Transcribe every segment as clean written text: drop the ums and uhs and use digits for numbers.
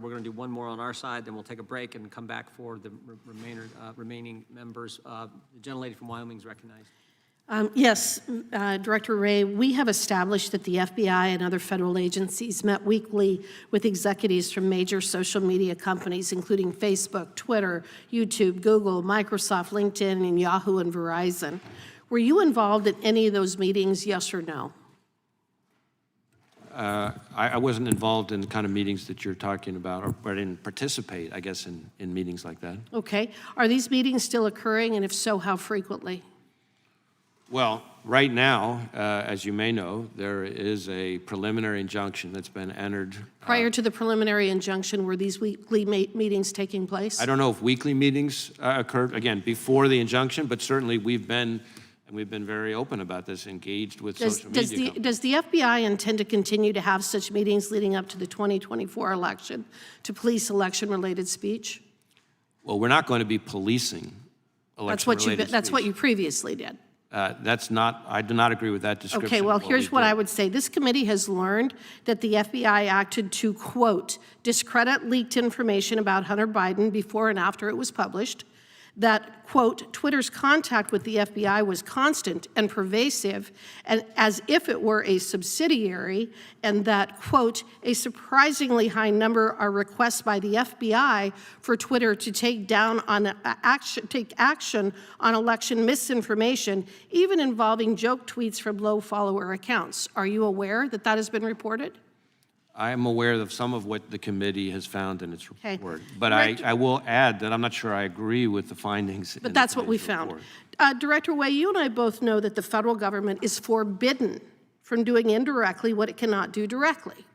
We're going to do one more on our side, then we'll take a break and come back for the remaining members. The gentlelady from Wyoming is recognized. Yes, Director Wray, we have established that the FBI and other federal agencies met weekly with executives from major social media companies, including Facebook, Twitter, YouTube, Google, Microsoft, LinkedIn, and Yahoo and Verizon. Were you involved in any of those meetings, yes or no? I wasn't involved in the kind of meetings that you're talking about, or I didn't participate, I guess, in meetings like that. Okay. Are these meetings still occurring, and if so, how frequently? Well, right now, as you may know, there is a preliminary injunction that's been entered. Prior to the preliminary injunction, were these weekly meetings taking place? I don't know if weekly meetings occurred, again, before the injunction, but certainly we've been very open about this, engaged with social media companies. Does the FBI intend to continue to have such meetings leading up to the 2024 election to police election-related speech? Well, we're not going to be policing election-related speech. That's what you previously did. I do not agree with that description. Okay, well, here's what I would say. This committee has learned that the FBI acted to, quote, discredit leaked information about Hunter Biden before and after it was published, that, quote, Twitter's contact with the FBI was constant and pervasive, and as if it were a subsidiary, and that, quote, a surprisingly high number are requests by the FBI for Twitter to take action on election misinformation, even involving joke tweets from low follower accounts. Are you aware that that has been reported? I am aware of some of what the committee has found in its report. Okay. But I will add that I'm not sure I agree with the findings. But that's what we found. Director Wray, you and I both know that the federal government is forbidden from doing indirectly what it cannot do directly.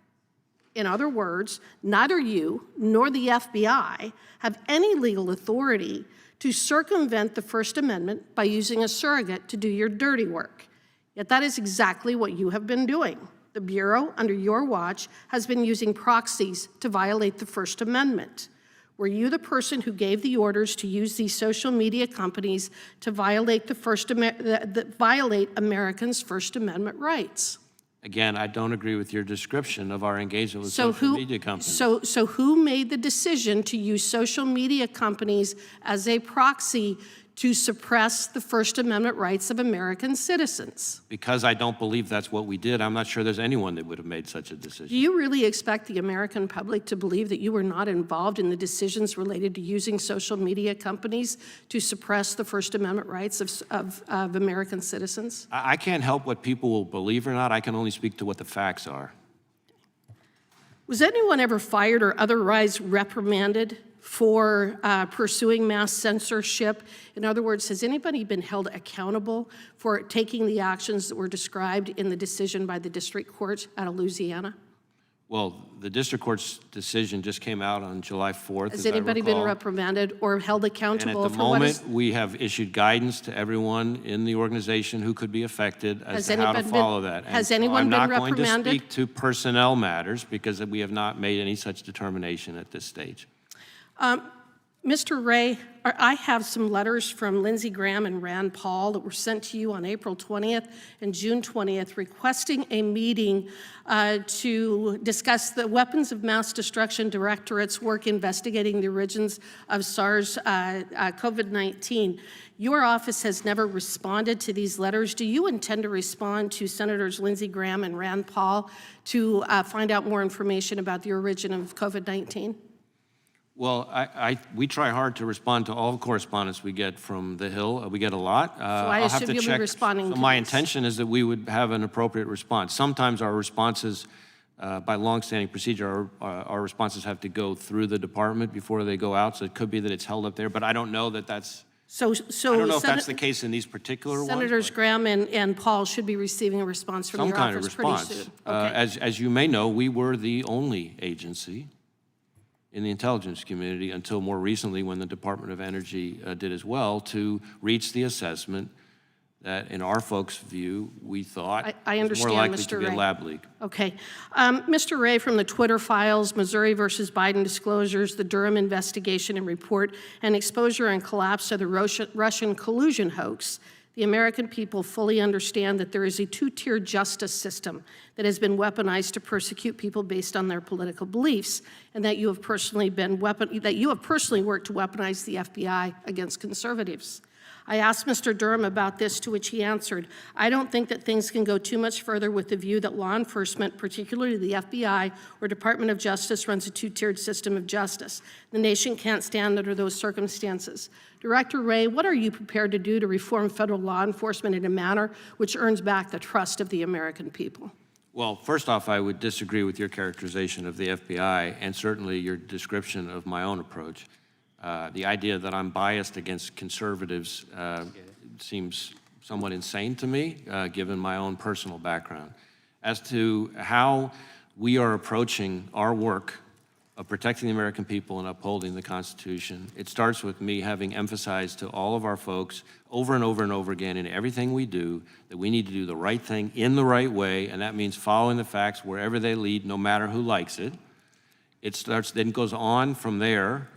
In other words, neither you nor the FBI have any legal authority to circumvent the First Amendment by using a surrogate to do your dirty work. Yet that is exactly what you have been doing. The Bureau, under your watch, has been using proxies to violate the First Amendment. Were you the person who gave the orders to use these social media companies to violate violate Americans' First Amendment rights? Again, I don't agree with your description of our engagement with social media companies. So who made the decision to use social media companies as a proxy to suppress the First Amendment rights of American citizens? Because I don't believe that's what we did. I'm not sure there's anyone that would have made such a decision. Do you really expect the American public to believe that you were not involved in the decisions related to using social media companies to suppress the First Amendment rights of American citizens? I can't help what people will believe or not. I can only speak to what the facts are. Was anyone ever fired or otherwise reprimanded for pursuing mass censorship? In other words, has anybody been held accountable for taking the actions that were described in the decision by the district court out of Louisiana? Well, the district court's decision just came out on July 4th. Has anybody been reprimanded or held accountable and at the moment, we have issued guidance to everyone in the organization who could be affected as to how to follow that. Has anyone been reprimanded? I'm not going to speak to personnel matters because we have not made any such determination at this stage. Mr. Wray, I have some letters from Lindsey Graham and Rand Paul that were sent to you on April 20th and June 20th requesting a meeting to discuss the Weapons of Mass Destruction Directorate's work investigating the origins of SARS COVID-19. Your office has never responded to these letters. Do you intend to respond to Senators Lindsey Graham and Rand Paul to find out more information about the origin of COVID-19? Well, we try hard to respond to all correspondence we get from the Hill. We get a lot. So I assume you'll be responding to my this. intention is that we would have an appropriate response. Sometimes our responses, by longstanding procedure, our responses have to go through the department before they go out, so it could be that it's held up there, but I don't know that that's... I don't know if that's the case in these particular ones. Senators Graham and Paul should be receiving a response from your office pretty soon. Some kind of response. As you may know, we were the only agency in the intelligence community until more recently when the Department of Energy did as well to reach the assessment that in our folks' view, we thought it was more likely to be a lab leak. Okay. Mr. Wray, from the Twitter files, Missouri versus Biden disclosures, the Durham investigation and report, and exposure and collapse of the Russian collusion hoax, The American people fully understand that there is a two-tier justice system that has been weaponized to persecute people based on their political beliefs, and that you have personally worked to weaponize the FBI against conservatives. I asked Mr. Durham about this, to which he answered, "I don't think that things can go too much further with the view that law enforcement, particularly the FBI or Department of Justice, runs a two-tiered system of justice. The nation can't stand under those circumstances." Director Wray, what are you prepared to do to reform federal law enforcement in a manner which earns back the trust of the American people? Well, first off, I would disagree with your characterization of the FBI and certainly your description of my own approach. The idea that I'm biased against conservatives seems somewhat insane to me, given my own personal background. As to how we are approaching our work of protecting the American people and upholding the Constitution, it starts with me having emphasized to all of our folks over and over and over again in everything we do that we need to do the right thing in the right way, and that means following the facts wherever they lead, no matter who likes it. It starts, then goes on from there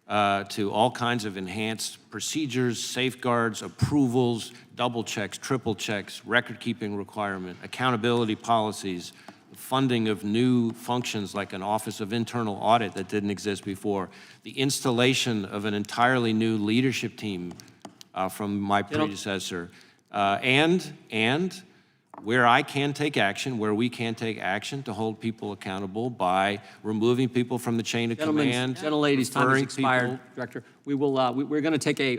to all kinds of enhanced procedures, safeguards, approvals, double checks, triple checks, record-keeping requirement, accountability policies, funding of new functions like an Office of Internal Audit that didn't exist before, the installation of an entirely new leadership team from my predecessor, and where I can take action, where we can take action to hold people accountable by removing people from the chain of command. Gentlelady's time has referring expired, people- Director. We're going to take a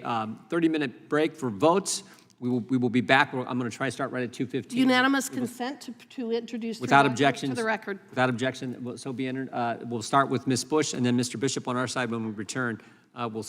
30-minute break for votes. We will be back. I'm going to try to start right at 2:15. Unanimous consent to introduce Without to objections. the record. Without objection, so be entered. We'll start with Ms. Bush and then Mr. Bishop on our side when we return. We'll